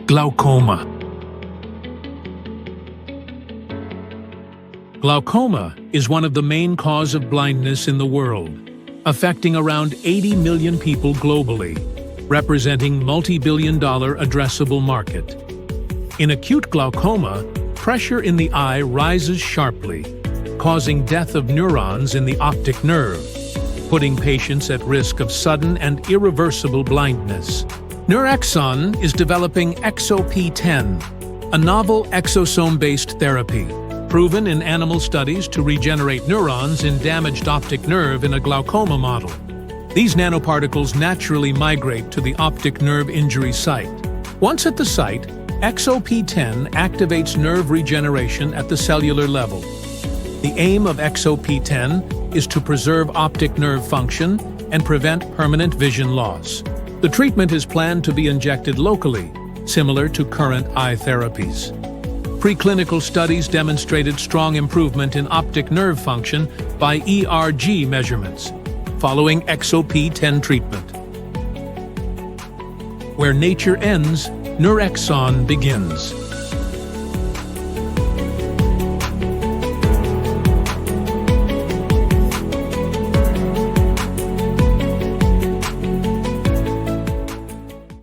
Glaucoma. Glaucoma is one of the main causes of blindness in the world, affecting around 80 million people globally, representing multi-billion-dollar addressable market. In acute glaucoma, pressure in the eye rises sharply, causing death of neurons in the optic nerve, putting patients at risk of sudden and irreversible blindness. ExoPTEN is developing ExoPTEN, a novel exosome-based therapy, proven in animal studies to regenerate neurons in damaged optic nerve in a glaucoma model. These nanoparticles naturally migrate to the optic nerve injury site. Once at the site, ExoPTEN activates nerve regeneration at the cellular level. The aim of ExoPTEN is to preserve optic nerve function and prevent permanent vision loss. The treatment is planned to be injected locally, similar to current eye therapies. Preclinical studies demonstrated strong improvement in optic nerve function by ERG measurements following ExoPTEN treatment. Where nature ends, ExoPTEN begins.